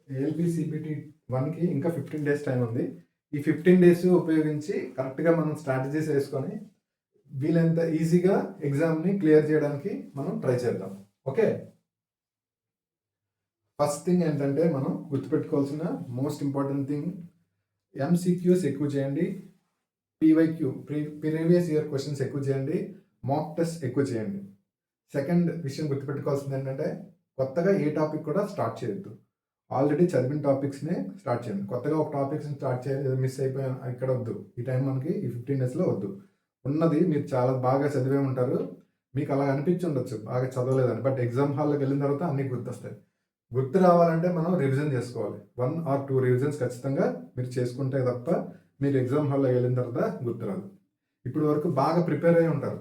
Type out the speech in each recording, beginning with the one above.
ALP CBT 1కి ఇంకా 15 days time ఉంది. ఈ 15 డేస్ ఉపయోగించి కరెక్ట్‌గా మనం స్ట్రాటజీస్ వేసుకొని వీలైనంత ఈజీగా ఎగ్జామ్‌ని క్లియర్ చేయడానికి మనం ట్రై చేద్దాం. ఓకే. ఫస్ట్ థింగ్ ఏంటంటే మనం గుర్తుపెట్టుకోవాల్సిన మోస్ట్ ఇంపార్టెంట్ థింగ్ ఎంసీక్యూస్ ఎక్కువ చేయండి. పీవైక్యూ ప్రీవియస్ ఇయర్ క్వశ్చన్స్ ఎక్కువ చేయండి. మాక్ టెస్ట్ ఎక్కువ చేయండి. సెకండ్ విషయం గుర్తుపెట్టుకోవాల్సింది ఏంటంటే కొత్తగా ఏ టాపిక్ కూడా స్టార్ట్ చేయొద్దు. ఆల్రెడీ చదివిన టాపిక్స్నే స్టార్ట్ చేయండి. కొత్తగా ఒక టాపిక్స్ని స్టార్ట్ చేయాలి, మిస్ అయిపోయాను ఇక్కడ వద్దు. ఈ టైం మనకి ఈ 15 డేస్లో వద్దు. ఉన్నది మీరు చాలా బాగా చదివే ఉంటారు. మీకు అలా అనిపించి ఉండొచ్చు బాగా చదవలేదని. బట్ ఎగ్జామ్ హాల్లోకి వెళ్ళిన తర్వాత అన్నీ గుర్తొస్తాయి. గుర్తు రావాలంటే మనం రివిజన్ చేసుకోవాలి. 1 or 2 రివిజన్స్ ఖచ్చితంగా మీరు చేసుకుంటే తప్ప మీరు ఎగ్జామ్ హాల్లోకి వెళ్ళిన తర్వాత గుర్తురాదు. ఇప్పుడు వరకు బాగా ప్రిపేర్ అయ్యి ఉంటారు,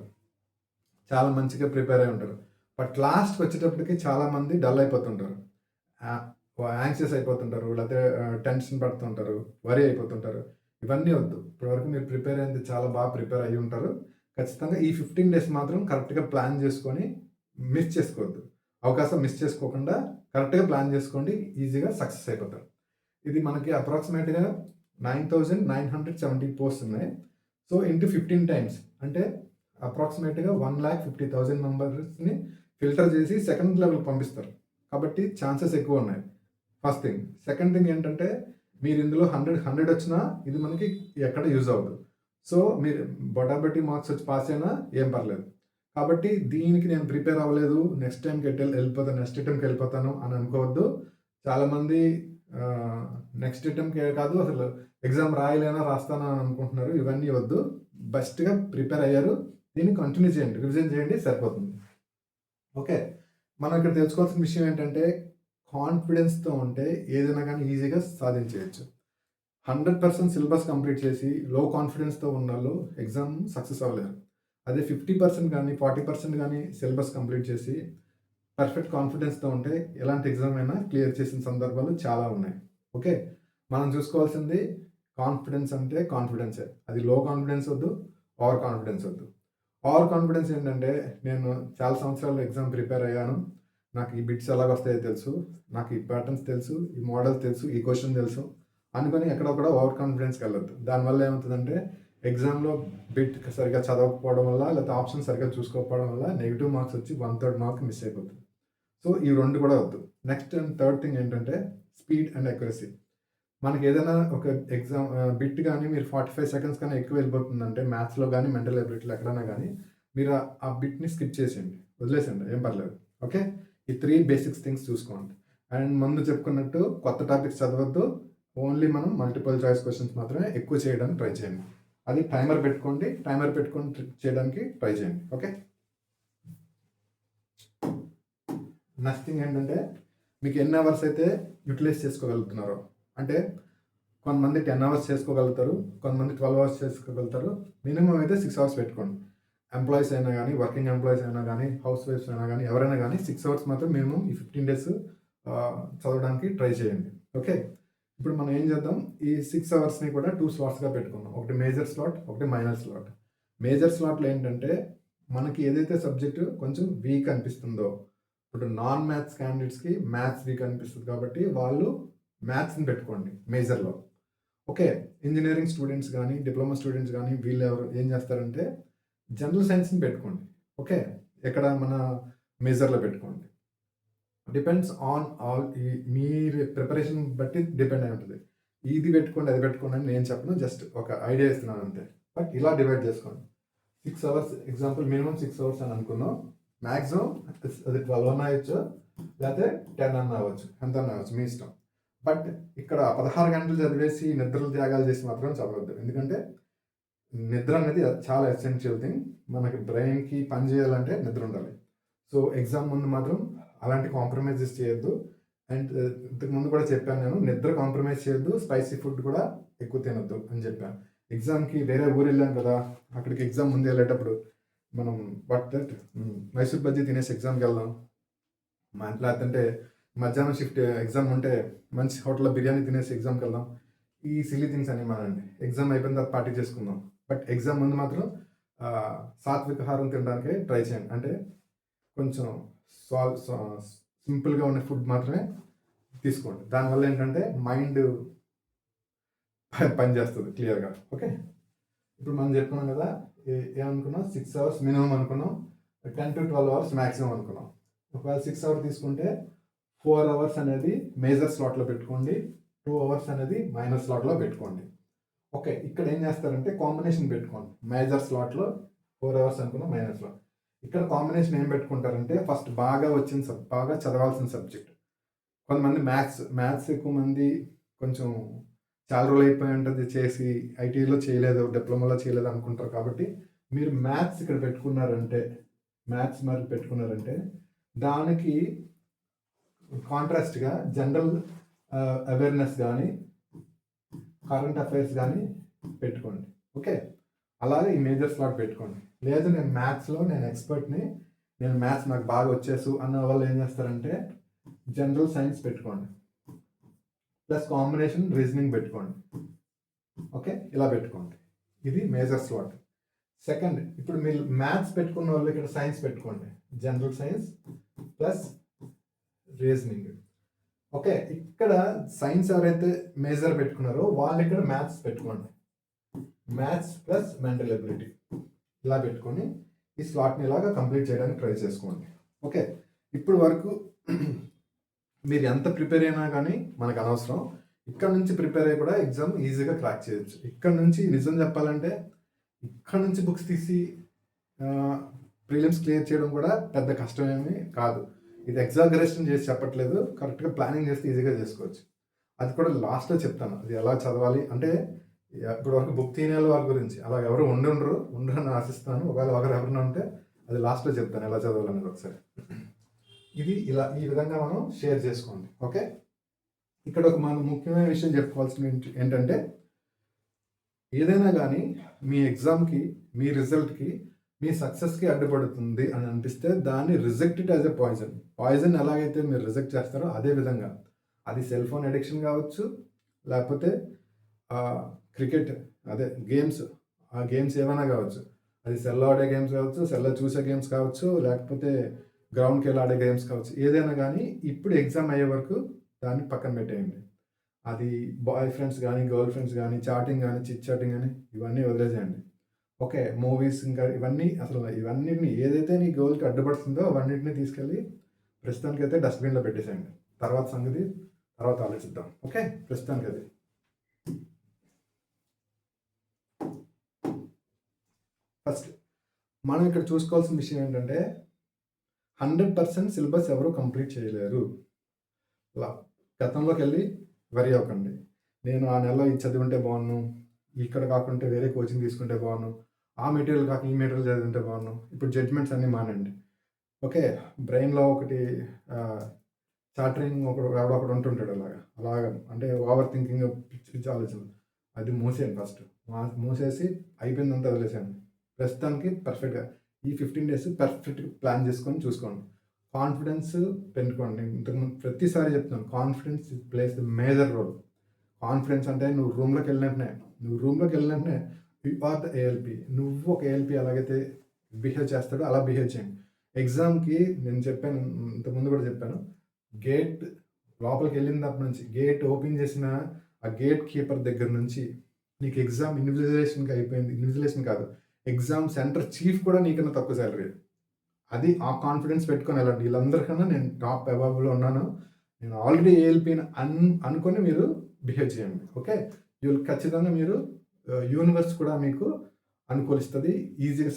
చాలా మంచిగా ప్రిపేర్ అయ్యి ఉంటారు. బట్ లాస్ట్కి వచ్చేటప్పటికి చాలామంది డల్ అయిపోతుంటారు, యాంగ్షియస్ అయిపోతుంటారు, లేకపోతే టెన్షన్ పడుతుంటారు, వరీ అయిపోతుంటారు. ఇవన్నీ వద్దు. ఇప్పటివరకు మీరు ప్రిపేర్ అయింది చాలా బాగా ప్రిపేర్ అయ్యి ఉంటారు. ఖచ్చితంగా ఈ 15 డేస్ మాత్రం కరెక్ట్గా ప్లాన్ చేసుకొని మిస్ చేసుకోవద్దు. అవకాశం మిస్ చేసుకోకుండా కరెక్ట్గా ప్లాన్ చేసుకోండి, ఈజీగా సక్సెస్ అయిపోతారు. ఇది మనకి అప్రాక్సిమేట్గా 9,970 పోస్ట్స్ ఉన్నాయి. సో ఇంటూ 15 టైమ్స్ అంటే అప్రాక్సిమేట్గా 1,50,000 మెంబర్స్ని ఫిల్టర్ చేసి సెకండ్ లెవెల్కి పంపిస్తారు. కాబట్టి ఛాన్సెస్ ఎక్కువ ఉన్నాయి. First thing. సెకండ్ థింగ్ ఏంటంటే మీరు ఇందులో 100 వచ్చినా ఇది మనకి ఎక్కడ యూజ్ అవ్వదు. సో మీరు బొటాబట్టి మార్క్స్ వచ్చి పాస్ అయినా ఏం పర్లేదు. కాబట్టి దీనికి నేను ప్రిపేర్ అవ్వలేదు, నెక్స్ట్ అటెంప్ట్కి వెళ్ళిపోతాను అని అనుకోవద్దు. చాలామంది నెక్స్ట్ అటెంప్ట్కే కాదు అసలు ఎగ్జామ్ రాస్తాను అని అనుకుంటున్నారు. ఇవన్నీ వద్దు. బెస్ట్గా ప్రిపేర్ అయ్యారు, దీన్ని కంటిన్యూ చేయండి, రివిజన్ చేయండి, సరిపోతుంది. ఓకే. మనం ఇక్కడ తెలుసుకోవాల్సిన విషయం ఏంటంటే కాన్ఫిడెన్స్తో ఉంటే ఏదైనా కానీ ఈజీగా సాధించవచ్చు. 100% సిలబస్ కంప్లీట్ చేసి లో కాన్ఫిడెన్స్తో ఉన్న వాళ్ళు ఎగ్జామ్ సక్సెస్ అవ్వలేరు. అదే 50% కానీ 40% కానీ సిలబస్ కంప్లీట్ చేసి పర్ఫెక్ట్ కాన్ఫిడెన్స్తో ఉంటే ఎలాంటి ఎగ్జామ్ అయినా క్లియర్ చేసిన సందర్భాలు చాలా ఉన్నాయి. ఓకే. మనం చూసుకోవాల్సింది కాన్ఫిడెన్స్ అంటే కాన్ఫిడెన్సే. అది లో కాన్ఫిడెన్స్ వద్దు, ఓవర్ కాన్ఫిడెన్స్ వద్దు. ఓవర్ కాన్ఫిడెన్స్ ఏంటంటే నేను చాలా సంవత్సరాలు ఎగ్జామ్ ప్రిపేర్ అయ్యాను, నాకు ఈ బిట్స్ ఎలాగొస్తాయో తెలుసు, నాకు ఈ ప్యాటర్న్స్ తెలుసు, ఈ మోడల్ తెలుసు, ఈ క్వశ్చన్ తెలుసు అనుకొని ఎక్కడొక్కడ ఓవర్ కాన్ఫిడెన్స్కి వెళ్ళొద్దు. దానివల్ల ఏమవుతుందంటే ఎగ్జామ్లో బిట్ సరిగ్గా చదవకపోవడం వల్ల లేకపోతే ఆప్షన్ సరిగ్గా చూసుకోకపోవడం వల్ల నెగిటివ్ మార్క్స్ వచ్చి 1/3 మార్క్ మిస్ అయిపోతుంది. సో ఈ రెండు కూడా వద్దు. నెక్స్ట్ అండ్ థర్డ్ థింగ్ ఏంటంటే స్పీడ్ అండ్ అక్యురసీ. మనకి ఏదైనా ఒక ఎగ్జామ్ బిట్ కానీ మీరు 45 సెకండ్స్ కానీ ఎక్కువ వెళ్ళిపోతుందంటే మ్యాథ్స్లో కానీ మెంటల్ ఎబిలిటీలో ఎక్కడైనా కానీ మీరు ఆ బిట్ని స్కిప్ చేసేయండి, వదిలేసేయండి, ఏం పర్లేదు. ఓకే. ఈ 3 బేసిక్స్ థింగ్స్ చూసుకోండి. అండ్ ముందు చెప్పుకున్నట్టు కొత్త టాపిక్స్ చదవద్దు. ఓన్లీ మనం మల్టిపుల్ చాయిస్ క్వశ్చన్స్ మాత్రమే ఎక్కువ చేయడానికి ట్రై చేయండి. అది టైమర్ పెట్టుకొని చేయడానికి ట్రై చేయండి. ఓకే. నెక్స్ట్ థింగ్ ఏంటంటే మీకు ఎన్ని అవర్స్ అయితే యూటిలైజ్ చేసుకోగలుగుతున్నారో, అంటే కొంతమంది 10 అవర్స్ చేసుకోగలుగుతారు, కొంతమంది 12 అవర్స్ చేసుకోగలుగుతారు. మినిమం అయితే 6 అవర్స్ పెట్టుకోండి. ఎంప్లాయీస్ అయినా కానీ, వర్కింగ్ ఎంప్లాయీస్ అయినా కానీ, హౌస్ వైఫ్స్ అయినా కానీ, ఎవరైనా కానీ 6 అవర్స్ మాత్రం మినిమం ఈ 15 డేస్ చదవడానికి ట్రై చేయండి. ఓకే. ఇప్పుడు మనం ఏం చేద్దాం, ఈ 6 అవర్స్ని కూడా 2 స్లాట్స్గా పెట్టుకుందాం. ఒకటి మేజర్ స్లాట్, ఒకటి మైనర్ స్లాట్. మేజర్ స్లాట్లో ఏంటంటే మనకి ఏదైతే సబ్జెక్టు కొంచెం వీక్ అనిపిస్తుందో, ఇప్పుడు నాన్ మ్యాథ్స్ క్యాండిడేట్స్కి మ్యాథ్స్ వీక్ అనిపిస్తుంది కాబట్టి వాళ్ళు మ్యాథ్స్ని పెట్టుకోండి మేజర్లో. ఓకే. ఇంజనీరింగ్ స్టూడెంట్స్ కానీ, డిప్లొమా స్టూడెంట్స్ కానీ వీళ్ళు ఎవరు ఏం చేస్తారంటే జనరల్ సైన్స్ని పెట్టుకోండి. ఓకే. ఎక్కడ మన మేజర్లో పెట్టుకోండి. డిపెండ్స్ ఆన్ ఆల్ మీరు ప్రిపరేషన్ బట్టి డిపెండ్ అయి ఉంటుంది. ఇది పెట్టుకోండి, అది పెట్టుకోండి అని నేను చెప్పను, జస్ట్ ఒక ఐడియా ఇస్తున్నాను అంతే. బట్ ఇలా డివైడ్ చేసుకోండి. 6 అవర్స్ ఎగ్జాంపుల్ మినిమం 6 అవర్స్ అని అనుకున్నాం. మ్యాక్సిమం అది 12 అన్న అవ్వచ్చు, లేకపోతే 10 అన్న అవ్వచ్చు, ఎంత అన్న అవ్వచ్చు, మీ ఇష్టం. బట్ ఇక్కడ 16 గంటలు చదివేసి నిద్రలు త్యాగాలు చేసి మాత్రం చదవద్దు. ఎందుకంటే నిద్ర అనేది చాలా ఎసెన్షియల్ థింగ్. మనకి బ్రెయిన్కి పని చేయాలంటే నిద్ర ఉండాలి. సో ఎగ్జామ్ ముందు మాత్రం అలాంటి కాంప్రమైజెస్ చేయొద్దు. అండ్ ఇంతకుముందు కూడా చెప్పాను నేను, నిద్ర కాంప్రమైజ్ చేయొద్దు, స్పైసీ ఫుడ్ కూడా ఎక్కువ తినొద్దు అని చెప్పాను. ఎగ్జామ్కి వేరే ఊరు వెళ్ళాం కదా, అక్కడికి ఎగ్జామ్ ముందు వెళ్ళేటప్పుడు మనం మైసూర్ బజ్జీ తినేసి ఎగ్జామ్కి వెళ్దాం, లేదంటే మధ్యాహ్నం షిఫ్ట్ ఎగ్జామ్ ఉంటే మంచి హోటల్లో బిర్యానీ తినేసి ఎగ్జామ్కి వెళ్దాం. ఈ సిల్లీ థింగ్స్ అని మనండి. ఎగ్జామ్ అయిపోయిన తర్వాత పార్టీ చేసుకుందాం. బట్ ఎగ్జామ్ ముందు మాత్రం సాత్విక ఆహారం తినడానికి ట్రై చేయండి. అంటే కొంచెం సింపుల్గా ఉన్న ఫుడ్ మాత్రమే తీసుకోండి. దానివల్ల ఏంటంటే మైండ్ పనిచేస్తుంది క్లియర్గా. ఓకే, ఇప్పుడు మనం చెప్పుకున్నాం కదా, ఏమనుకున్నాం, 6 అవర్స్ మినిమం అనుకున్నాం, 10 to 12 అవర్స్ మ్యాక్సిమం అనుకున్నాం. ఒకవేళ 6 అవర్స్ తీసుకుంటే 4 అవర్స్ అనేది మేజర్ స్లాట్లో పెట్టుకోండి, 2 అవర్స్ అనేది మైనర్ స్లాట్లో పెట్టుకోండి. ఓకే, ఇక్కడ ఏం చేస్తారంటే కాంబినేషన్ పెట్టుకోండి. మేజర్ స్లాట్లో 4 అవర్స్ అనుకున్నాం, మైనర్ స్లాట్. ఇక్కడ కాంబినేషన్ ఏం పెట్టుకుంటారంటే ఫస్ట్ బాగా బాగా చదవాల్సిన సబ్జెక్ట్. కొంతమంది మ్యాథ్స్ ఎక్కువ మంది కొంచెం చాలా రోజులు అయిపోయి ఉంటుంది చేసి, ఐటీలో చేయలేదు, డిప్లొమాలో చేయలేదు అనుకుంటారు. కాబట్టి మీరు మ్యాథ్స్ ఇక్కడ పెట్టుకున్నారంటే దానికి కాంట్రాస్ట్గా జనరల్ అవేర్నెస్ కానీ కరెంట్ అఫైర్స్ కానీ పెట్టుకోండి. ఓకే, అలాగే ఈ మేజర్ స్లాట్ పెట్టుకోండి. లేదు నేను మ్యాథ్స్లో నేను ఎక్స్పర్ట్ని, నేను మ్యాథ్స్ నాకు బాగా వచ్చేసు అన్న వాళ్ళు ఏం చేస్తారంటే జనరల్ సైన్స్ పెట్టుకోండి, ప్లస్ కాంబినేషన్ రీజనింగ్ పెట్టుకోండి. ఓకే, ఇలా పెట్టుకోండి. ఇది మేజర్ స్లాట్. సెకండ్, ఇప్పుడు మీరు మ్యాథ్స్ పెట్టుకున్న వాళ్ళు ఇక్కడ సైన్స్ పెట్టుకోండి, general science plus reasoning. Okay, ఇక్కడ సైన్స్ ఎవరైతే మేజర్ పెట్టుకున్నారో వాళ్ళు ఇక్కడ మ్యాథ్స్ పెట్టుకోండి, మ్యాథ్స్ ప్లస్ మెంటల్ ఎబిలిటీ. ఇలా పెట్టుకొని ఈ స్లాట్ని ఇలాగా కంప్లీట్ చేయడానికి ట్రై చేసుకోండి. ఓకే, ఇప్పుడు వరకు మీరు ఎంత ప్రిపేర్ అయినా కానీ మనకు అనవసరం. ఇక్కడ నుంచి ప్రిపేర్ అయ్యి కూడా ఎగ్జామ్ ఈజీగా క్రాక్ చేయొచ్చు. ఇక్కడ నుంచి నిజం చెప్పాలంటే ఇక్కడ నుంచి బుక్స్ తీసి ప్రిలిమ్స్ క్లియర్ చేయడం కూడా పెద్ద కష్టమేమీ కాదు. ఇది ఎగ్జాగరేషన్ చేసి చెప్పట్లేదు, కరెక్ట్గా ప్లానింగ్ చేస్తే ఈజీగా చేసుకోవచ్చు. అది కూడా లాస్ట్లో చెప్తాను అది ఎలా చదవాలి. అంటే ఇప్పుడు వరకు బుక్ తీనే వాళ్ళ గురించి అలా ఎవరు ఉండరని ఆశిస్తాను. ఒకవేళ ఎవరైనా ఉంటే అది లాస్ట్లో చెప్తాను ఎలా చదవాలనేది ఒకసారి. ఇది ఇలా ఈ విధంగా మనం షేర్ చేసుకోండి. ఓకే, ఇక్కడ ఒక మనం ముఖ్యమైన విషయం చెప్పుకోవాల్సింది ఏంటంటే ఏదైనా కానీ మీ ఎగ్జామ్కి, మీ రిజల్ట్కి, మీ సక్సెస్కి అడ్డుపడుతుంది అని అనిపిస్తే దాన్ని reject it as a poison ఎలాగైతే మీరు రిజెక్ట్ చేస్తారో అదే విధంగా అది సెల్ ఫోన్ అడిక్షన్ కావచ్చు, లేకపోతే క్రికెట్ అదే గేమ్స్, ఆ గేమ్స్ ఏమైనా కావచ్చు, అది సెల్లో ఆడే గేమ్స్ కావచ్చు, సెల్లో చూసే గేమ్స్ కావచ్చు, లేకపోతే గ్రౌండ్కి వెళ్ళి ఆడే గేమ్స్ కావచ్చు, ఏదైనా కానీ ఇప్పుడు ఎగ్జామ్ అయ్యే వరకు దాన్ని పక్కన పెట్టేయండి. అది బాయ్ ఫ్రెండ్స్ కానీ, గర్ల్ ఫ్రెండ్స్ కానీ, చాటింగ్ కానీ, చిట్ చాటింగ్ కానీ ఇవన్నీ వదిలేసేయండి. ఓకే, మూవీస్ ఇంకా ఇవన్నీ ఇవన్నిటిని ఏదైతే నీ గోల్కి అడ్డుపడుతుందో అవన్నిటిని తీసుకెళ్ళి ప్రస్తుతానికైతే డస్ట్బిన్లో పెట్టేసేయండి. తర్వాత సంగతి తర్వాత ఆలోచిద్దాం. ఓకే, ప్రస్తుతానికి అది. ఫస్ట్ మనం ఇక్కడ చూసుకోవాల్సిన విషయం ఏంటంటే 100% సిలబస్ ఎవరు కంప్లీట్ చేయలేరు. గతంలోకి వెళ్ళి వరి అవ్వకండి. నేను ఆ నెలలో ఇది చదివింటే బాగున్నాను, ఇక్కడ కాకుంటే వేరే కోచింగ్ తీసుకుంటే బాగున్నాను, ఆ మెటీరియల్ కాక ఈ మెటీరియల్ చదివింటే బాగున్నాను. ఇప్పుడు జడ్జ్మెంట్స్ అన్నీ మానండి. ఓకే, బ్రెయిన్లో ఒకటి చాటరింగ్ ఒకడు ఉంటుంటాడు అలాగా అంటే ఓవర్ థింకింగ్, పిచ్చి ఆలోచన, అది మూసేయండి. ఫస్ట్ మూసేసి అయిపోయిందంతా వదిలేసాను. ప్రస్తుతానికి పర్ఫెక్ట్గా ఈ 15 days పర్ఫెక్ట్గా ప్లాన్ చేసుకొని చూసుకోండి. కాన్ఫిడెన్స్ పెంచుకోండి. ఇంతకుముందు ప్రతిసారి చెప్తున్నాను, confidence plays the major role. Confidence అంటే నువ్వు రూమ్లోకి వెళ్ళినట్టునే యు ఆర్ ద ఏఎల్పి. నువ్వు ఒక ఏఎల్పి ఎలాగైతే బిహేవ్ చేస్తాడో అలా బిహేవ్ చేయండి. ఎగ్జామ్కి నేను చెప్పాను, ఇంతకుముందు కూడా చెప్పాను, గేట్ లోపలికి వెళ్ళినప్పటి నుంచి, గేట్ ఓపెన్ చేసిన ఆ గేట్ కీపర్ దగ్గర నుంచి నీకు ఎగ్జామ్ ఇన్విజిలేషన్కి అయిపోయింది. ఇన్విజిలేషన్ కాదు, ఎగ్జామ్ సెంటర్ చీఫ్ కూడా నీకన్నా తక్కువ శాలరీ. అది ఆ కాన్ఫిడెన్స్ పెట్టుకొని వెళ్ళండి. వీళ్ళందరికన్నా నేను టాప్ అబవ్లో ఉన్నాను, నేను ఆల్రెడీ ఏఎల్పీని అనుకొని మీరు బిహేవ్ చేయండి. ఓకే, ఖచ్చితంగా మీరు యూనివర్స్ కూడా మీకు అనుకూలిస్తుంది, ఈజీగా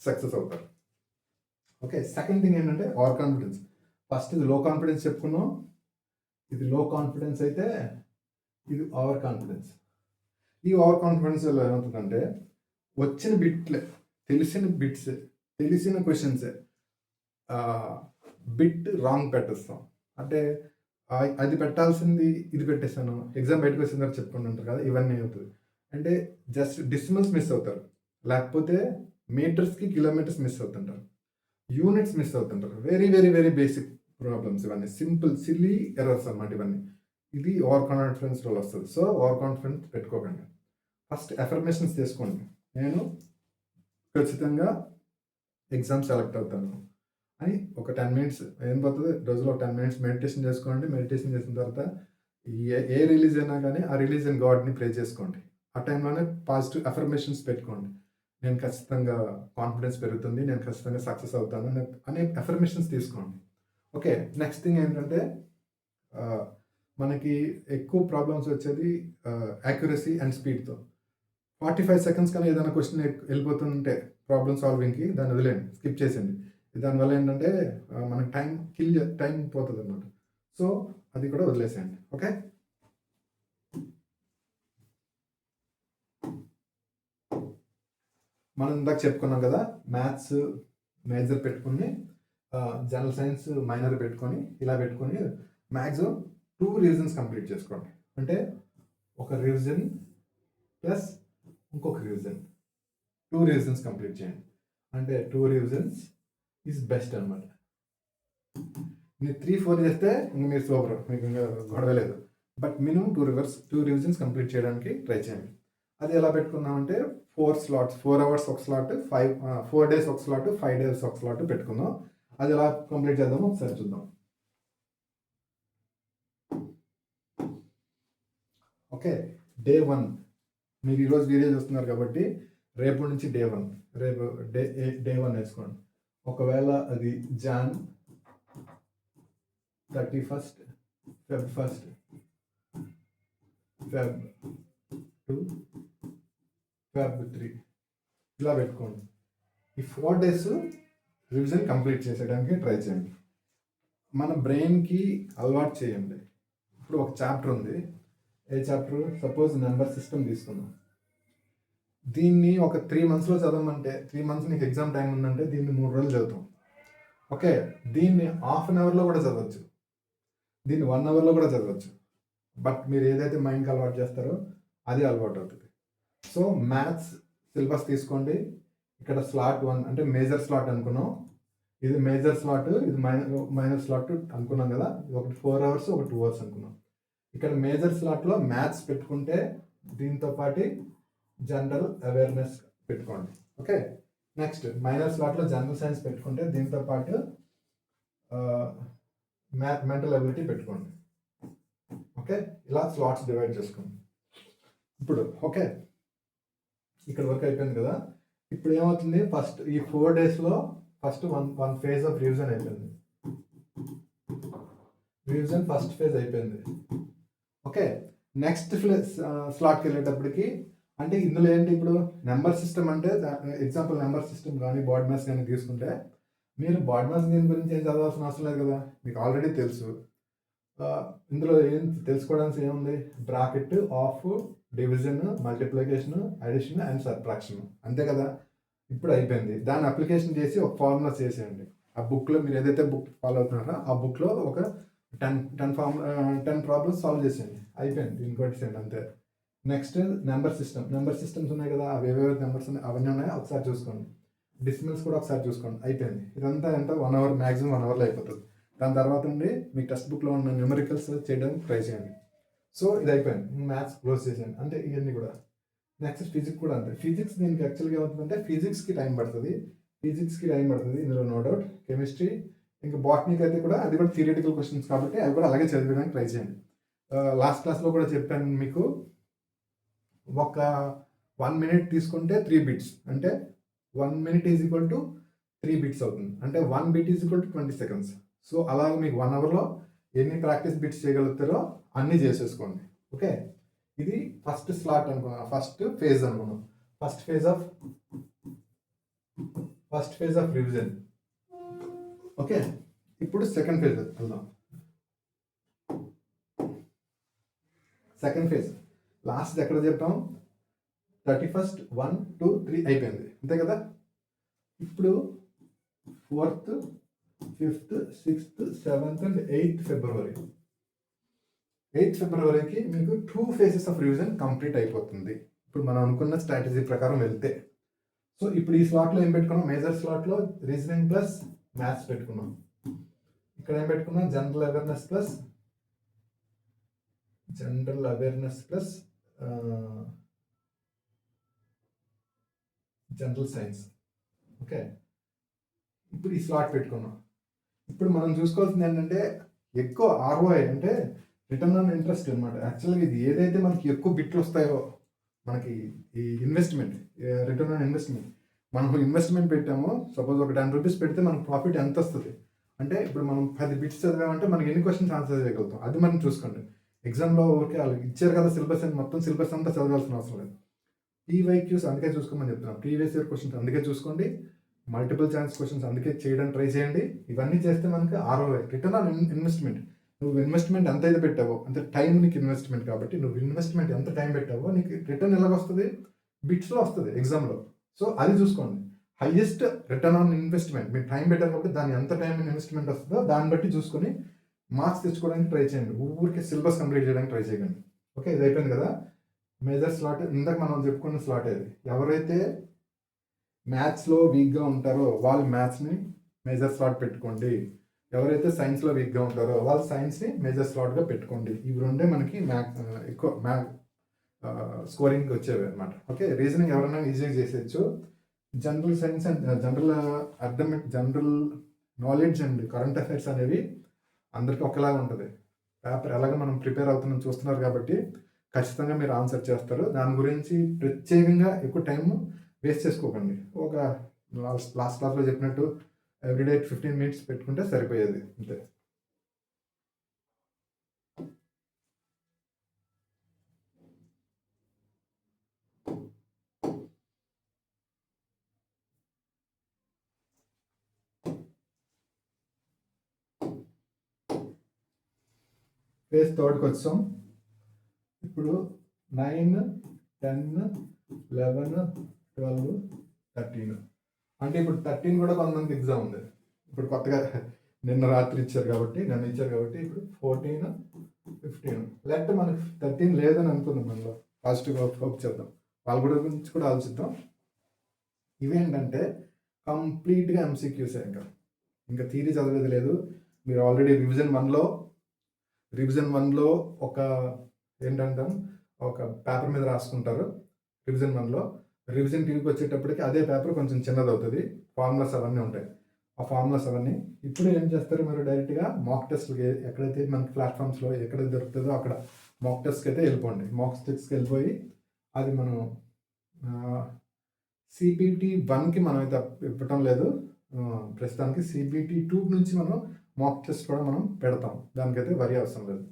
సక్సెస్ అవుతారు. ఓకే, సెకండ్ థింగ్ ఏంటంటే ఓవర్ కాన్ఫిడెన్స్. ఫస్ట్ ఇది లో కాన్ఫిడెన్స్ చెప్పుకున్నాం, ఇది లో కాన్ఫిడెన్స్ అయితే ఇది ఓవర్ కాన్ఫిడెన్స్. ఈ ఓవర్ కాన్ఫిడెన్స్ వల్ల ఏమవుతుందంటే వచ్చిన బిట్లే, తెలిసిన క్వశ్చన్సే బిట్ రాంగ్ పెట్టేస్తాం. అంటే అది పెట్టాల్సింది ఇది పెట్టేస్తాను, ఎగ్జామ్ బయటకు వచ్చిన తర్వాత చెప్పుకుంటూ ఉంటారు కదా, ఇవన్నీ అవుతుంది. అంటే జస్ట్ డిసిమల్స్ మిస్ అవుతారు, లేకపోతే మీటర్స్కి కిలోమీటర్స్ మిస్ అవుతుంటారు, యూనిట్స్ మిస్ అవుతుంటారు. Very very very basic problems ఇవన్నీ, సింపుల్ సిల్లీ ఎర్రర్స్ అన్నమాట ఇవన్నీ. ఇది ఓవర్ కాన్ఫిడెన్స్ వల్ల వస్తుంది. సో ఓవర్ కాన్ఫిడెన్స్ పెట్టుకోకండి. ఫస్ట్ అఫర్మేషన్స్ తీసుకోండి, నేను ఖచ్చితంగా ఎగ్జామ్ సెలెక్ట్ అవుతాను అని ఒక 10 మినిట్స్ ఏం పోతుంది, రోజులో 10 మినిట్స్ మెడిటేషన్ చేసుకోండి. మెడిటేషన్ చేసిన తర్వాత ఏ రిలీజ్ అయినా కానీ ఆ రిలీజియన్ గాడ్ని ప్రే చేసుకోండి. ఆ టైంలోనే పాజిటివ్ అఫర్మేషన్స్ పెట్టుకోండి. నేను ఖచ్చితంగా కాన్ఫిడెన్స్ పెరుగుతుంది, నేను ఖచ్చితంగా సక్సెస్ అవుతాను అనే అఫర్మేషన్స్ తీసుకోండి. ఓకే, నెక్స్ట్ థింగ్ ఏంటంటే మనకి ఎక్కువ ప్రాబ్లమ్స్ వచ్చేది యాక్యురసీ అండ్ స్పీడ్తో. 45 సెకండ్స్ కానీ ఏదైనా క్వశ్చన్ వెళ్ళిపోతుంటే ప్రాబ్లమ్ సాల్వింగ్కి దాన్ని వదిలేండి, స్కిప్ చేసేయండి. దానివల్ల ఏంటంటే మనకి టైం పోతుంది అన్నమాట. సో అది కూడా వదిలేసేయండి. ఓకే, మనం ఇందాక చెప్పుకున్నాం కదా, మ్యాథ్స్ మేజర్ పెట్టుకుని జనరల్ సైన్స్ మైనర్ పెట్టుకొని ఇలా పెట్టుకొని మ్యాక్సిమం 2 రివిజన్స్ కంప్లీట్ చేసుకోండి. అంటే ఒక రివిజన్ ప్లస్ ఇంకొక రివిజన్, 2 రివిజన్స్ కంప్లీట్ చేయండి. అంటే 2 రివిజన్స్ ఈజ్ బెస్ట్ అనమాట. మీరు 3-4 చేస్తే ఇంక మీరు సూపర్, మీకు ఇంకా గొడవ లేదు. బట్ మినిమం 2 రివిజన్స్ కంప్లీట్ చేయడానికి ట్రై చేయండి. అది ఎలా పెట్టుకుందామంటే 4 స్లాట్స్, 4 అవర్స్ ఒక స్లాట్, 4 డేస్ ఒక స్లాట్, 5 డేస్ ఒక స్లాట్ పెట్టుకుందాం. అది ఎలా కంప్లీట్ చేద్దామో ఒకసారి చూద్దాం. ఓకే, డే 1 మీరు ఈరోజు వీడియో చూస్తున్నారు కాబట్టి రేపు నుంచి డే 1, రేపు డే 1 వేసుకోండి. ఒకవేళ అది Jan 31st, Feb 1st, Feb 2, Feb 3 ఇలా పెట్టుకోండి. ఈ 4 డేస్ రివిజన్ కంప్లీట్ చేసేయడానికి ట్రై చేయండి. మన బ్రెయిన్కి అలవాటు చేయండి. ఇప్పుడు ఒక చాప్టర్ ఉంది, ఏ చాప్టర్? సపోజ్ నెంబర్ సిస్టమ్ తీసుకుందాం. దీన్ని ఒక 3 మంత్స్లో చదవమంటే, 3 మంత్స్ నీకు ఎగ్జామ్ టైం ఉందంటే దీన్ని 3 రోజులు చదువుతాం. ఓకే, దీన్ని ½ అన్ అవర్లో కూడా చదవచ్చు, దీన్ని 1 అవర్లో కూడా చదవచ్చు. బట్ మీరు ఏదైతే మైండ్కి అలవాటు చేస్తారో అది అలవాటు అవుతుంది. సో మ్యాథ్స్ సిలబస్ తీసుకోండి. ఇక్కడ స్లాట్ 1 అంటే మేజర్ స్లాట్ అనుకున్నాం, ఇది మేజర్ స్లాట్, ఇది మైనర్ స్లాట్ అనుకున్నాం కదా. ఒకటి 4 అవర్స్, ఒక 2 అవర్స్ అనుకున్నాం. ఇక్కడ మేజర్ స్లాట్లో మ్యాథ్స్ పెట్టుకుంటే దీంతో పాటు జనరల్ అవేర్నెస్ పెట్టుకోండి. ఓకే, నెక్స్ట్ మైనర్ స్లాట్లో జనరల్ సైన్స్ పెట్టుకుంటే దీంతో పాటు మెంటల్ అబిలిటీ పెట్టుకోండి. ఓకే, ఇలా స్లాట్స్ డివైడ్ చేసుకోండి. ఇప్పుడు ఓకే, ఇక్కడ వరకు అయిపోయింది కదా. ఇప్పుడు ఏమవుతుంది, ఫస్ట్ ఈ 4 డేస్లో first one phase of revision అయిపోయింది. రివిజన్ ఫస్ట్ ఫేజ్ అయిపోయింది. ఓకే, నెక్స్ట్ స్లాట్కి వెళ్ళేటప్పటికి అంటే ఇందులో ఏంటి, ఇప్పుడు నెంబర్ సిస్టమ్ అంటే ఎగ్జాంపుల్ నెంబర్ సిస్టమ్ కానీ బాడ్ మ్యాథ్స్ కానీ తీసుకుంటే మీరు బాడ్ మ్యాథ్స్ దీని గురించి ఏం చదవాల్సిన అవసరం లేదు కదా, మీకు ఆల్రెడీ తెలుసు. ఇందులో ఏం తెలుసుకోవడానికి ఏముంది, bracket, of, division, multiplication, addition and subtraction, అంతే కదా. ఇప్పుడు అయిపోయింది. దాన్ని అప్లికేషన్ చేసి ఒక ఫార్ములా చేసేయండి. ఆ బుక్లో మీరు ఏదైతే బుక్ ఫాలో అవుతున్నారో ఆ బుక్లో ఒక 10 ప్రాబ్లమ్స్ సాల్వ్ చేసేయండి, అయిపోయింది. దీన్ని కొట్టేసేయండి అంతే. నెక్స్ట్ నెంబర్ సిస్టమ్స్ ఉన్నాయి కదా, అవి ఏవేవి నెంబర్స్ ఉన్నాయి అవన్నీ ఉన్నాయో ఒకసారి చూసుకోండి. డిసిమల్స్ కూడా ఒకసారి చూసుకోండి, అయిపోయింది. ఇదంతా ఎంత 1 అవర్, మ్యాక్సిమం 1 అవర్లో అయిపోతుంది. దాని తర్వాత నుండి మీ టెక్స్ట్ బుక్లో ఉన్న న్యూమరికల్స్ చేయడానికి ట్రై చేయండి. సో ఇది అయిపోయింది, మ్యాథ్స్ క్లోజ్ చేసేయండి. అంటే ఇవన్నీ కూడా. నెక్స్ట్ ఫిజిక్స్ కూడా అంతే. ఫిజిక్స్ దీనికి యాక్చువల్గా ఏమవుతుందంటే ఫిజిక్స్కి టైం పడుతుంది, ఇందులో నో డౌట్. కెమిస్ట్రీ ఇంకా బాటనీకి అయితే కూడా అది కూడా థియరిటికల్ క్వశ్చన్స్ కాబట్టి అవి కూడా అలాగే చదివడానికి ట్రై చేయండి. లాస్ట్ క్లాస్లో కూడా చెప్పాను మీకు, ఒక 1 minute తీసుకుంటే 3 bits, అంటే 1 minute is equal to 3 bits అవుతుంది. అంటే 1 bit is equal to 20 seconds. So అలాగే మీకు 1 అవర్లో ఎన్ని ప్రాక్టీస్ బిట్స్ చేయగలుగుతారో అన్నీ చేసేసుకోండి. ఓకే, ఇది ఫస్ట్ స్లాట్ అనుకున్నాం, ఫస్ట్ ఫేజ్ అనుకున్నాం, first phase of revision. Okay, ఇప్పుడు సెకండ్ ఫేజ్ వెళ్దాం. సెకండ్ ఫేజ్ లాస్ట్ ఎక్కడ చెప్పాం, 31st 1, 2, 3 అయిపోయింది, అంతే కదా. ఇప్పుడు 4th, 5th, 6th, 7th and 8th February. 8th Februaryకి మీకు 2 phases ఆఫ్ రివిజన్ కంప్లీట్ అయిపోతుంది. ఇప్పుడు మనం అనుకున్న స్ట్రాటజీ ప్రకారం వెళ్తే. సో ఇప్పుడు ఈ స్లాట్లో ఏం పెట్టుకున్నాం, మేజర్ స్లాట్లో రీజనింగ్ ప్లస్ మ్యాథ్స్ పెట్టుకున్నాం. ఇక్కడ ఏం పెట్టుకున్నాం, general awareness plus general science. Okay, ఇప్పుడు ఈ స్లాట్ పెట్టుకున్నాం. ఇప్పుడు మనం చూసుకోవాల్సింది ఏంటంటే ఎక్కువ ఆర్ఓఐ అంటే రిటర్న్ ఆన్ ఇంట్రెస్ట్ అనమాట. యాక్చువల్గా ఇది ఏదైతే మనకి ఎక్కువ బిట్లు వస్తాయో మనకి ఈ ఇన్వెస్ట్మెంట్, రిటర్న్ ఆన్ ఇన్వెస్ట్మెంట్, మనం ఇన్వెస్ట్మెంట్ పెట్టామో సపోజ్ ఒక 10 రూపీస్ పెడితే మనకు ప్రాఫిట్ ఎంత వస్తుంది అంటే ఇప్పుడు మనం 10 బిట్స్ చదివామంటే మనకి ఎన్ని క్వశ్చన్స్ ఆన్సర్ చేయగలుగుతాం అది మనం చూసుకోండి. ఎగ్జామ్లో ఓకే వాళ్ళు ఇచ్చారు కదా సిలబస్ అని మొత్తం సిలబస్ అంతా చదవాల్సిన అవసరం లేదు. పీవైక్యూస్ అందుకే చూసుకోమని చెప్తున్నాం, ప్రీవియస్ ఇయర్ క్వశ్చన్స్ అందుకే చూసుకోండి, మల్టిపుల్ ఛాన్స్ క్వశ్చన్స్ అందుకే చేయడానికి ట్రై చేయండి. ఇవన్నీ చేస్తే మనకి ఆర్ఓఐ రిటర్న్ ఆన్ ఇన్వెస్ట్మెంట్, నువ్వు ఇన్వెస్ట్మెంట్ ఎంత అయితే పెట్టావో అంటే టైం నీకు ఇన్వెస్ట్మెంట్ కాబట్టి నువ్వు ఇన్వెస్ట్మెంట్ ఎంత టైం పెట్టావో నీకు రిటర్న్ ఎలాగ వస్తుంది, బిట్స్లో వస్తుంది ఎగ్జామ్లో. సో అది చూసుకోండి. హైయెస్ట్ రిటర్న్ ఆన్ ఇన్వెస్ట్మెంట్ మీరు టైం పెట్టారు కాబట్టి దాని ఎంత టైం ఇన్వెస్ట్మెంట్ వస్తుందో దాన్ని బట్టి చూసుకొని మార్క్స్ తెచ్చుకోవడానికి ట్రై చేయండి. ఊరికి సిలబస్ కంప్లీట్ చేయడానికి ట్రై చేయండి. ఓకే, ఇది అయిపోయింది కదా. మేజర్ స్లాట్ ఇందాక మనం చెప్పుకున్న స్లాట్ ఏది, ఎవరైతే మ్యాథ్స్లో వీక్గా ఉంటారో వాళ్ళు మ్యాథ్స్ని మేజర్ స్లాట్ పెట్టుకోండి, ఎవరైతే సైన్స్లో వీక్గా ఉంటారో వాళ్ళు సైన్స్ని మేజర్ స్లాట్గా పెట్టుకోండి. ఇవి రెండే మనకి ఎక్కువ స్కోరింగ్ వచ్చేవి అనమాట. ఓకే, రీజనింగ్ ఎవరైనా ఈజీగా చేసేయచ్చు. General science and general knowledge and current affairs అనేవి అందరికీ ఒకలాగా ఉంటుంది. పేపర్ ఎలాగ మనం ప్రిపేర్ అవుతున్నాం చూస్తున్నారు కాబట్టి ఖచ్చితంగా మీరు ఆన్సర్ చేస్తారు. దాని గురించి ప్రత్యేకంగా ఎక్కువ టైం వేస్ట్ చేసుకోకండి. ఒక లాస్ట్ క్లాస్లో చెప్పినట్టు ఎవ్రీడే 15 minutes పెట్టుకుంటే సరిపోయేది అంతే. ఫేజ్ థర్డ్కి వచ్చాం. ఇప్పుడు 9, 10, 11, 12, 13 అంటే ఇప్పుడు 13 కూడా కొంతమందికి ఎగ్జామ్ ఉంది. ఇప్పుడు కొత్తగా నిన్న రాత్రి ఇచ్చారు కాబట్టి ఇప్పుడు 14, 15 లేకపోతే మనకి 13 లేదని అనుకుందాం. మనలో పాజిటివ్గా హోప్ చేద్దాం, వాళ్ళ గురించి కూడా ఆలోచిద్దాం. ఇవేంటంటే కంప్లీట్గా ఎంసీక్యూసే, ఇంకా థియరీ చదివేది లేదు. మీరు ఆల్రెడీ రివిజన్ వన్లో ఒక ఏంటంటాం ఒక పేపర్ మీద రాసుకుంటారు రివిజన్ 1లో. రివిజన్ 2కి వచ్చేటప్పటికి అదే పేపర్ కొంచెం చిన్నది అవుతుంది, ఫార్ములాస్ అవన్నీ ఉంటాయి. ఆ ఫార్ములాస్ అవన్నీ ఇప్పుడు ఏం చేస్తారు, మీరు డైరెక్ట్గా మాక్ టెస్ట్కి ఎక్కడైతే మనకి ప్లాట్ఫామ్స్లో ఎక్కడ దొరుకుతుందో అక్కడ మాక్ టెస్ట్కి అయితే వెళ్ళిపోండి. మాక్ టెస్ట్కి వెళ్ళిపోయి అది మనం CBT 1కి మనం అయితే ఇవ్వటం లేదు ప్రస్తుతానికి. CBT 2 నుంచి మనం మాక్ టెస్ట్ కూడా మనం పెడతాం, దానికైతే వరి అవసరం లేదు.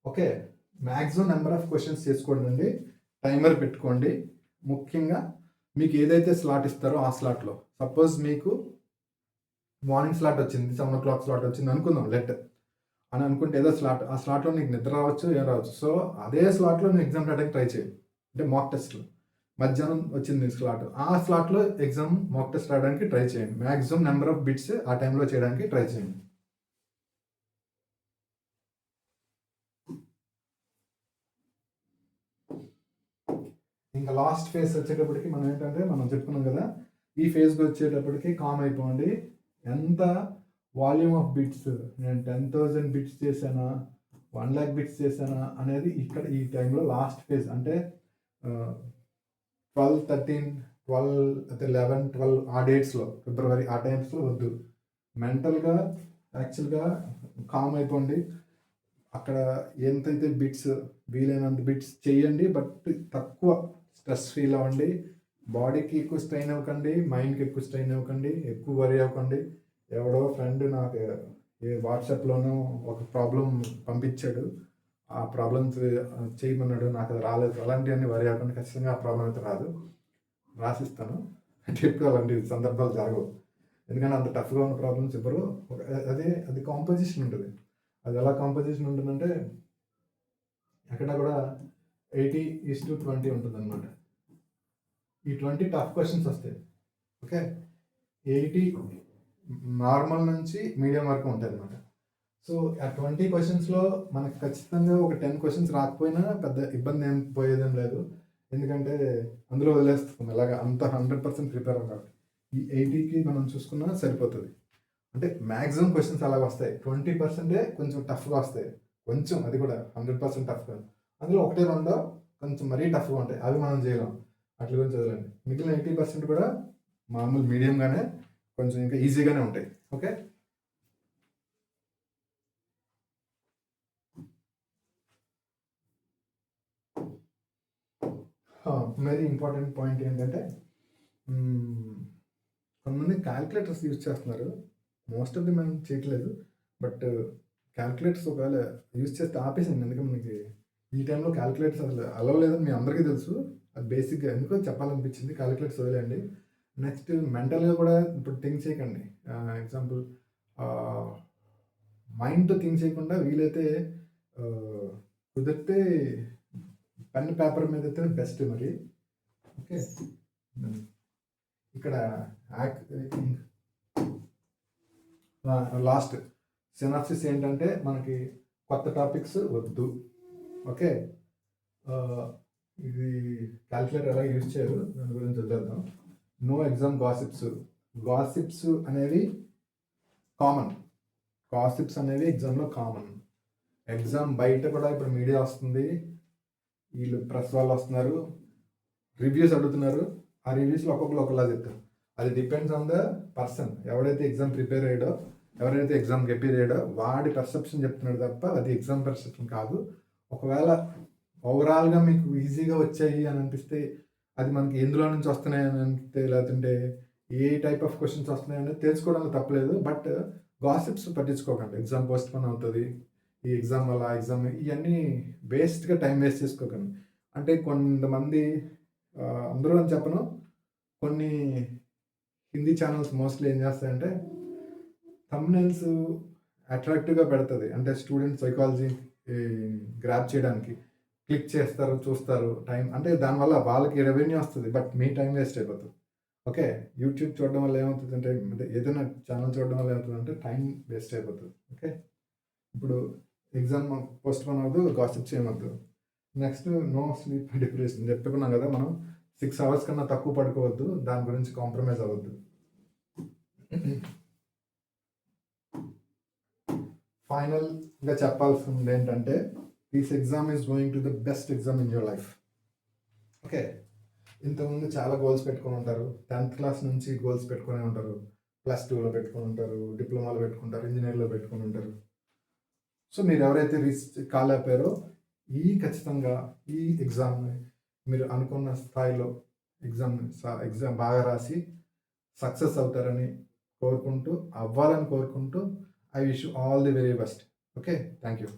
Okay, maximum number of questions చేసుకోండి, టైమర్ పెట్టుకోండి. ముఖ్యంగా మీకు ఏదైతే స్లాట్ ఇస్తారో ఆ స్లాట్లో, సపోజ్ మీకు మార్నింగ్ స్లాట్ వచ్చింది, 7 o'clock స్లాట్ వచ్చింది అనుకుందాం లెట్ అని అనుకుంటే ఏదో స్లాట్, ఆ స్లాట్లో నీకు నిద్ర రావచ్చు ఏం రావచ్చు. సో అదే స్లాట్లో నువ్వు ఎగ్జామ్ రాయడానికి ట్రై చేయి. అంటే మాక్ టెస్ట్లో మధ్యాహ్నం వచ్చింది స్లాట్, ఆ స్లాట్లో ఎగ్జామ్ మాక్ టెస్ట్ రాయడానికి ట్రై చేయండి. మ్యాక్సిమం నెంబర్ ఆఫ్ బిట్స్ ఆ టైంలో చేయడానికి ట్రై చేయండి. ఇంకా లాస్ట్ ఫేజ్ వచ్చేటప్పటికి మనం ఏంటంటే మనం చెప్పుకున్నాం కదా, ఈ ఫేజ్కి వచ్చేటప్పటికి కామ్ అయిపోండి. ఎంత వాల్యూమ్ ఆఫ్ బిట్స్, నేను 10,000 బిట్స్ చేశానా 1 lakh బిట్స్ చేశానా అనేది ఇక్కడ ఈ టైంలో లాస్ట్ ఫేజ్ అంటే 12, 13, 12 అయితే 11, 12 ఆ డేట్స్లో, ఫిబ్రవరి ఆ టైమ్స్లో వద్దు. మెంటల్గా యాక్చువల్గా కామ్ అయిపోండి. అక్కడ ఎంతైతే బిట్స్ వీలైనంత బిట్స్ చేయండి, బట్ తక్కువ స్ట్రెస్ ఫీల్ అవ్వండి. బాడీకి ఎక్కువ స్ట్రెయిన్ అవ్వకండి, మైండ్కి ఎక్కువ స్ట్రెయిన్ అవ్వకండి, ఎక్కువ వరి అవ్వకండి. ఎవడో ఫ్రెండ్ నాకు వాట్సాప్లోనూ ఒక ప్రాబ్లం పంపించాడు, ఆ ప్రాబ్లమ్స్ చేయమన్నాడు, నాకు అది రాలేదు, అలాంటివన్నీ వరి అవ్వకుండా. ఖచ్చితంగా ఆ ప్రాబ్లం అయితే రాదు, రాసిస్తాను. అంటే ఎప్పుడు అలాంటి సందర్భాలు జరగవు, ఎందుకంటే అంత టఫ్గా ఉన్న ప్రాబ్లమ్స్ ఎవరు అది కాంపోజిషన్ ఉంటుంది. అది ఎలా కాంపోజిషన్ ఉంటుందంటే అక్కడ కూడా 80:20 ఉంటుంది అనమాట. ఈ 20 టఫ్ క్వశ్చన్స్ వస్తాయి. ఓకే, 80 నార్మల్ నుంచి మీడియం వరకు ఉంటాయి అనమాట. సో ఆ 20 క్వశ్చన్స్లో మనకు ఖచ్చితంగా ఒక 10 క్వశ్చన్స్ రాకపోయినా పెద్ద ఇబ్బంది ఏం పోయేదేం లేదు, ఎందుకంటే అందులో వదిలేస్తాం ఎలాగా అంత 100% ప్రిపేర్ అవ్వాలి. ఈ 80కి మనం చూసుకున్నా సరిపోతుంది. అంటే మ్యాక్సిమం క్వశ్చన్స్ అలాగ వస్తాయి, 20% కొంచెం టఫ్గా వస్తాయి, కొంచెం అది కూడా 100% టఫ్గా. అందులో 1-2 కొంచెం మరీ టఫ్గా ఉంటాయి, అవి మనం చేయలేం, అట్లా గురించి చదవండి. మిగిలిన 80% కూడా మామూలు మీడియంగానే కొంచెం ఇంకా ఈజీగానే ఉంటాయి. ఓకే. వెరీ ఇంపార్టెంట్ పాయింట్ ఏంటంటే కొంతమంది క్యాల్కులేటర్స్ యూజ్ చేస్తున్నారు. మోస్ట్ ఆఫ్ ది మనం చేయట్లేదు. బట్ క్యాల్కులేటర్స్ ఒకవేళ యూజ్ చేస్తే ఆపేసింది. ఎందుకంటే మనకి ఈ టైంలో క్యాల్కులేటర్స్ అసలు అలవ్ లేదని మీ అందరికీ తెలుసు. అది బేసిక్గా ఎందుకో చెప్పాలనిపించింది. క్యాల్కులేటర్స్ వదిలేయండి. నెక్స్ట్ మెంటల్గా కూడా ఇప్పుడు థింక్ చేయకండి. ఎగ్జాంపుల్ మైండ్తో థింక్ చేయకుండా వీలైతే కుదిరితే పెన్ పేపర్ మీద అయితే బెస్ట్ మరి. ఓకే. ఇక్కడ లాస్ట్ సినాప్సిస్ ఏంటంటే మనకి కొత్త టాపిక్స్ వద్దు. ఓకే. ఇది క్యాల్కులేటర్ ఎలా యూజ్ చేయరు దాని గురించి వదిలేద్దాం. నో ఎగ్జామ్ గాసిప్స్ అనేవి కామన్. గాసిప్స్ అనేవి ఎగ్జామ్లో కామన్. ఎగ్జామ్ బయట కూడా ఇప్పుడు మీడియా వస్తుంది, వీళ్ళు ప్రెస్ వాళ్ళు వస్తున్నారు, రివ్యూస్ అడుగుతున్నారు. ఆ రివ్యూస్లో ఒక్కొక్కరు ఒకలా చెప్తారు. అది డిపెండ్స్ ఆన్ ద పర్సన్. ఎవడైతే ఎగ్జామ్ ప్రిపేర్ అయ్యాడో, ఎవరైతే ఎగ్జామ్కి అపీర్ అయ్యాడో వాడి పర్సెప్షన్ చెప్తున్నాడు తప్ప అది ఎగ్జామ్ పర్సెప్షన్ కాదు. ఒకవేళ ఓవరాల్గా మీకు ఈజీగా వచ్చాయి అని అనిపిస్తే అది మనకి ఎందులో నుంచి వస్తున్నాయి అని అనిపిస్తే, లేదంటే ఏ టైప్ ఆఫ్ క్వశ్చన్స్ వస్తున్నాయి అనేది తెలుసుకోవడానికి తప్పలేదు. బట్ గాసిప్స్ పట్టించుకోకండి. ఎగ్జామ్ పోస్ట్ పోన్ అవుతుంది, ఈ ఎగ్జామ్ వల్ల ఆ ఎగ్జామ్, ఇవన్నీ వేస్ట్గా టైం వేస్ట్ చేసుకోకండి. అంటే కొంతమంది అందరూ అని చెప్పను, కొన్ని హిందీ ఛానల్స్ మోస్ట్లీ ఏం చేస్తాయంటే థంబ్నెయిల్స్ అట్రాక్టివ్గా పెడుతుంది. అంటే స్టూడెంట్ సైకాలజీ గ్రాప్ చేయడానికి క్లిక్ చేస్తారు, చూస్తారు, టైం అంటే దానివల్ల వాళ్ళకి రెవెన్యూ వస్తుంది, బట్ మీ టైం వేస్ట్ అయిపోతుంది. ఓకే. యూట్యూబ్ చూడడం వల్ల ఏమవుతుంది అంటే ఏదైనా ఛానల్ చూడడం వల్ల ఏమవుతుందంటే టైం వేస్ట్ అయిపోతుంది. ఓకే. ఇప్పుడు ఎగ్జామ్ పోస్ట్ పోన్ అవ్వదు, గాసిప్ చేయవద్దు. నెక్స్ట్ నో స్లీప్ డిప్రెషన్ చెప్పుకున్నాం కదా మనం. 6 hours కన్నా తక్కువ పడుకోవద్దు, దాని గురించి కాంప్రమైజ్ అవ్వద్దు. ఫైనల్గా చెప్పాల్సింది ఏంటంటే this exam is going to the best exam in your life. Okay. ఇంతకుముందు చాలా గోల్స్ పెట్టుకొని ఉంటారు. 10th class నుంచి గోల్స్ పెట్టుకునే ఉంటారు, +2లో పెట్టుకొని ఉంటారు, డిప్లొమాలో పెట్టుకుంటారు, ఇంజనీర్లో పెట్టుకొని ఉంటారు. సో మీరు ఎవరైతే కాలేకపోయారో ఖచ్చితంగా ఈ ఎగ్జామ్ని మీరు అనుకున్న స్థాయిలో ఎగ్జామ్ బాగా రాసి సక్సెస్ అవుతారని కోరుకుంటూ, అవ్వాలని కోరుకుంటూ, I wish you all the very best. Okay. Thank you.